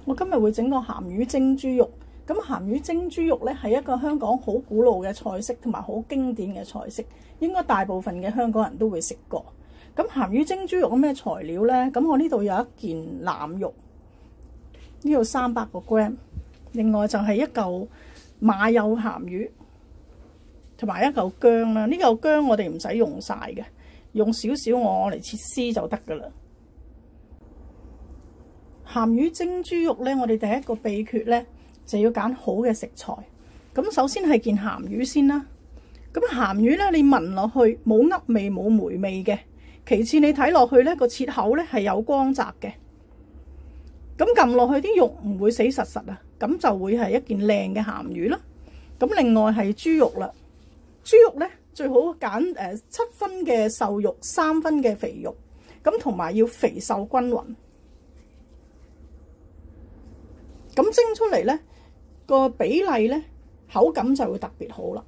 我今日會整個鹹魚蒸豬肉。咁鹹魚蒸豬肉咧係一個香港好古老嘅菜式，同埋好經典嘅菜式，應該大部分嘅香港人都會食過。咁鹹魚蒸豬肉有咩材料咧？咁我呢度有一件腩肉，呢度300個 gram， 另外就係一嚿馬幼鹹魚，同埋一嚿薑啦。呢嚿薑我哋唔使用晒嘅，用少少我嚟切絲就得噶啦。鹹魚蒸豬肉咧，我哋第一個秘訣咧，就要揀好嘅食材。咁首先係件鹹魚先啦。咁鹹魚咧，你聞落去冇噏味冇霉味嘅。其次你睇落去咧，個切口咧係有光澤嘅。咁撳落去啲肉唔會死實實啊，咁就會係一件靚嘅鹹魚啦。咁另外係豬肉啦，豬肉咧最好揀7分嘅瘦肉，3分嘅肥肉，咁同埋要肥瘦均勻。咁蒸出嚟咧，個比例咧，口感就會特別好啦。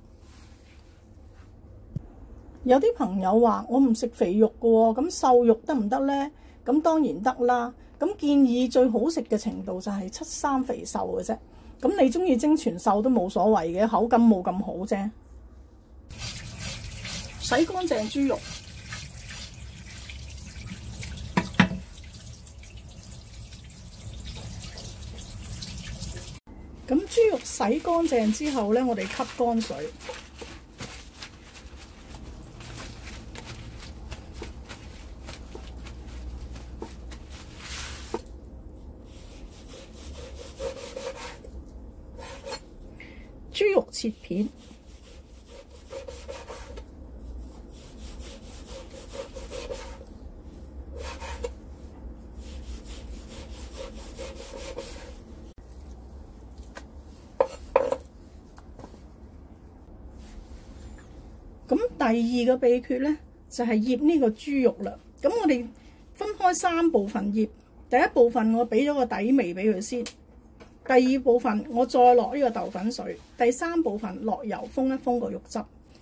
有啲朋友話我唔食肥肉嘅喎，咁瘦肉得唔得咧？咁當然得啦。咁建議最好食嘅程度就係7:3肥瘦嘅啫。咁你中意蒸全瘦都冇所謂嘅，口感冇咁好啫。洗乾淨豬肉。咁豬肉洗乾淨之後咧，我哋吸乾水。豬肉切片。咁第二個秘訣咧，就係醃呢個豬肉啦。咁我哋分開3部分醃。第一部分我俾咗個底味俾佢先，第二部分我再落呢個豆粉水，第3部分落油封一封個肉汁。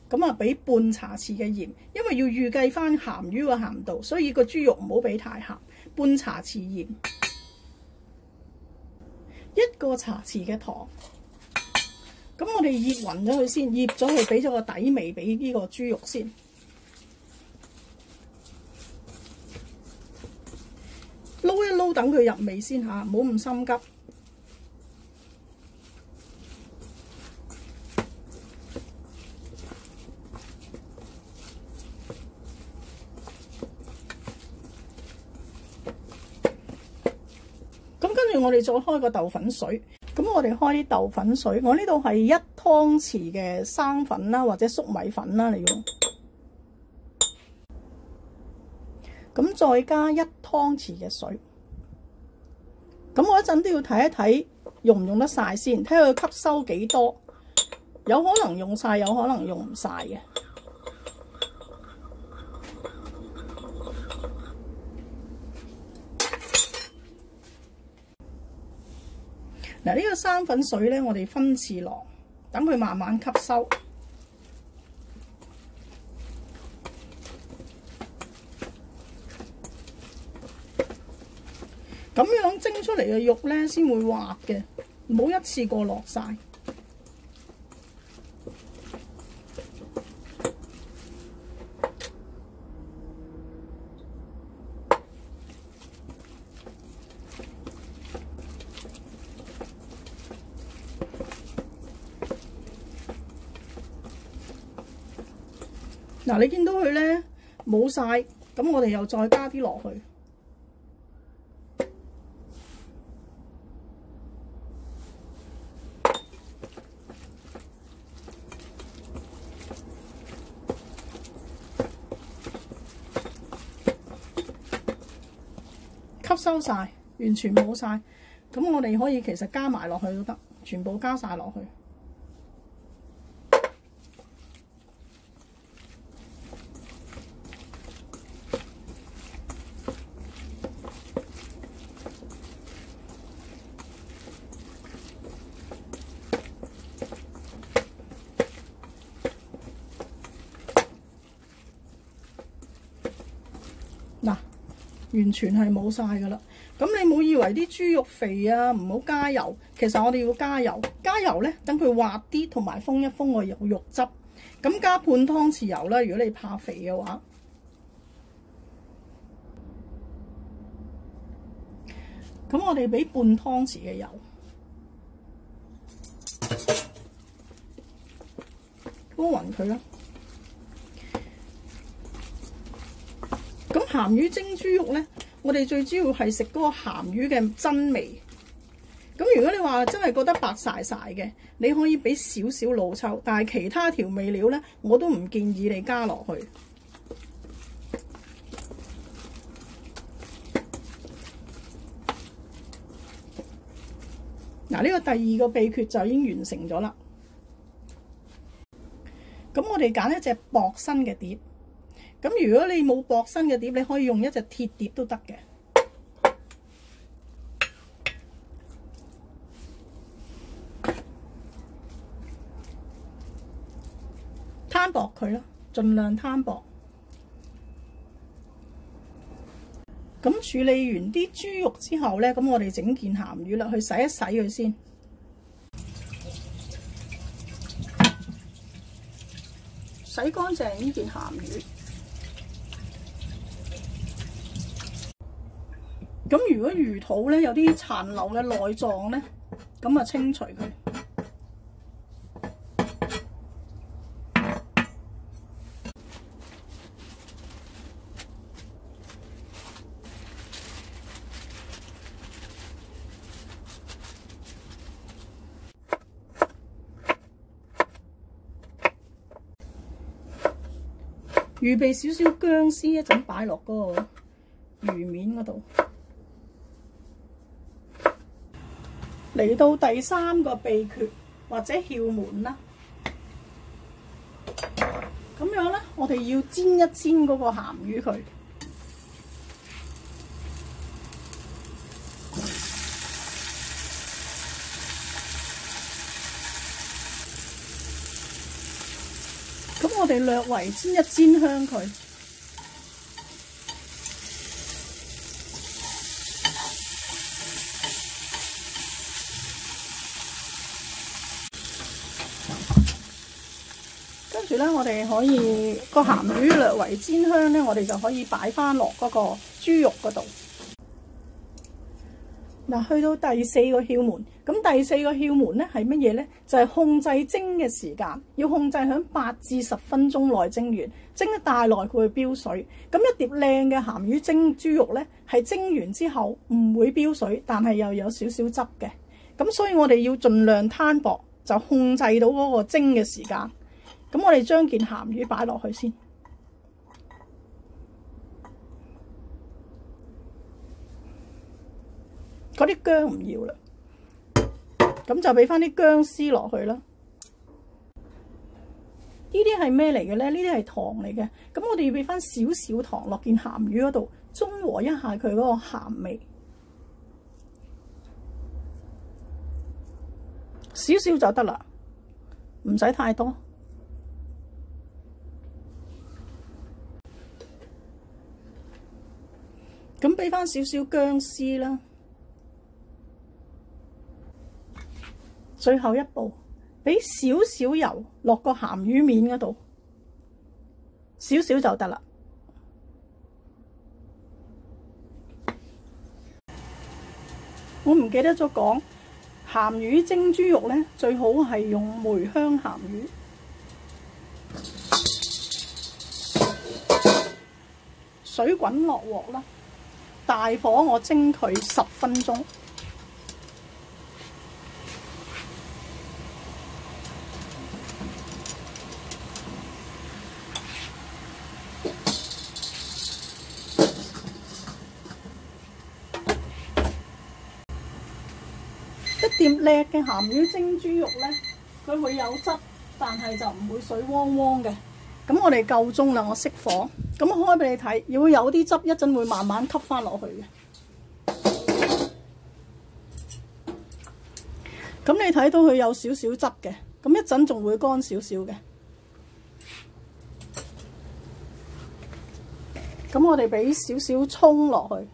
咁啊，俾半茶匙嘅鹽，因為要預計翻鹹魚個鹹度，所以個豬肉唔好俾太鹹。半茶匙鹽，1個茶匙嘅糖。咁我哋醃勻咗佢先，醃咗佢，俾咗個底味俾呢個豬肉先。撈一撈，等佢入味先嚇，唔好咁心急。咁跟住我哋再開個豆粉水。咁我哋開啲豆粉水，我呢度係1湯匙嘅生粉啦，或者粟米粉啦，你用。咁再加1湯匙嘅水。咁我一陣都要睇一睇用唔用得晒先，睇下佢吸收幾多。有可能用晒，有可能用唔晒嘅。嗱，呢個生粉水咧，我哋分次落，等佢慢慢吸收。咁樣蒸出嚟嘅肉咧，先會滑嘅，唔好一次過落晒。嗱，你見到佢咧冇晒，咁我哋又再加啲落去，吸收晒，完全冇晒。咁我哋可以其實加埋落去都得，全部加晒落去。嗱，完全係冇晒噶啦。咁你冇以為啲豬肉肥啊，唔好加油。其實我哋要加油，加油咧等佢滑啲，同埋封一封個肉汁。咁加半湯匙油啦，如果你怕肥嘅話。咁我哋俾半湯匙嘅油，撈勻佢啦。咁鹹魚蒸豬肉咧，我哋最主要係食嗰個鹹魚嘅真味。咁如果你話真係覺得白曬曬嘅，你可以俾少少老抽，但係其他調味料咧，我都唔建議你加落去。嗱，呢個第二個秘訣就已經完成咗啦。咁我哋揀一隻薄身嘅碟。咁如果你冇薄身嘅碟，你可以用一隻鐵碟都得嘅。攤薄佢啦，盡量攤薄。咁處理完啲豬肉之後咧，咁我哋整件鹹魚啦，去洗一洗佢先。洗乾淨呢件鹹魚。咁如果魚肚咧有啲殘留嘅內臟咧，咁啊清除佢。預備少少薑絲，一陣擺落嗰個魚面嗰度。嚟到第三個秘訣或者竅門啦，咁樣咧，我哋要煎一煎嗰個鹹魚佢。咁我哋略為煎一煎香佢。跟住咧，我哋可以個鹹魚略為煎香咧，我哋就可以擺翻落嗰個豬肉嗰度。嗱，去到第四個竅門，咁第四個竅門咧係乜嘢咧？就係控制蒸嘅時間，要控制喺8至10分鐘內蒸完。蒸得太耐佢會飆水。咁一碟靚嘅鹹魚蒸豬肉咧，係蒸完之後唔會飆水，但係又有少少汁嘅。咁所以我哋要盡量攤薄，就控制到嗰個蒸嘅時間。咁我哋將件鹹魚擺落去先，嗰啲薑唔要啦，咁就俾翻啲薑絲落去啦。呢啲係咩嚟嘅咧？呢啲係糖嚟嘅。咁我哋要俾翻少少糖落件鹹魚嗰度，中和一下佢嗰個鹹味。少少就得啦，唔使太多。咁俾翻少少薑絲啦。最後一步，俾少少油落個鹹魚面嗰度，少少就得啦。我唔記得咗講，鹹魚蒸豬肉咧，最好係用梅香鹹魚。水滾落鑊啦，大火我蒸佢10分鐘。一碟叻嘅鹹魚蒸豬肉咧，佢會有汁，但係就唔會水汪汪嘅。咁我哋夠鐘啦，我熄火。咁開俾你睇，要有啲汁，一陣會慢慢吸翻落去嘅。咁你睇到佢有少少汁嘅，咁一陣仲會乾少少嘅。咁我哋俾少少葱落去。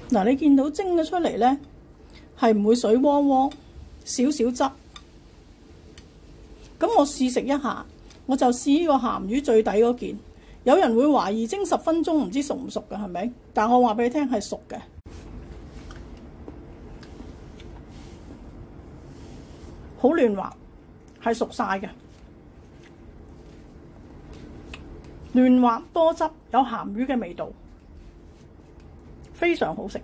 嗱，你見到蒸咗出嚟咧，係唔會水汪汪，少少汁。咁我試食一下，我就試呢個鹹魚最底嗰件。有人會懷疑蒸10分鐘唔知熟唔熟嘅，係咪？但我話俾你聽係熟嘅，好嫩滑，係熟晒嘅，嫩滑多汁，有鹹魚嘅味道，非常好食。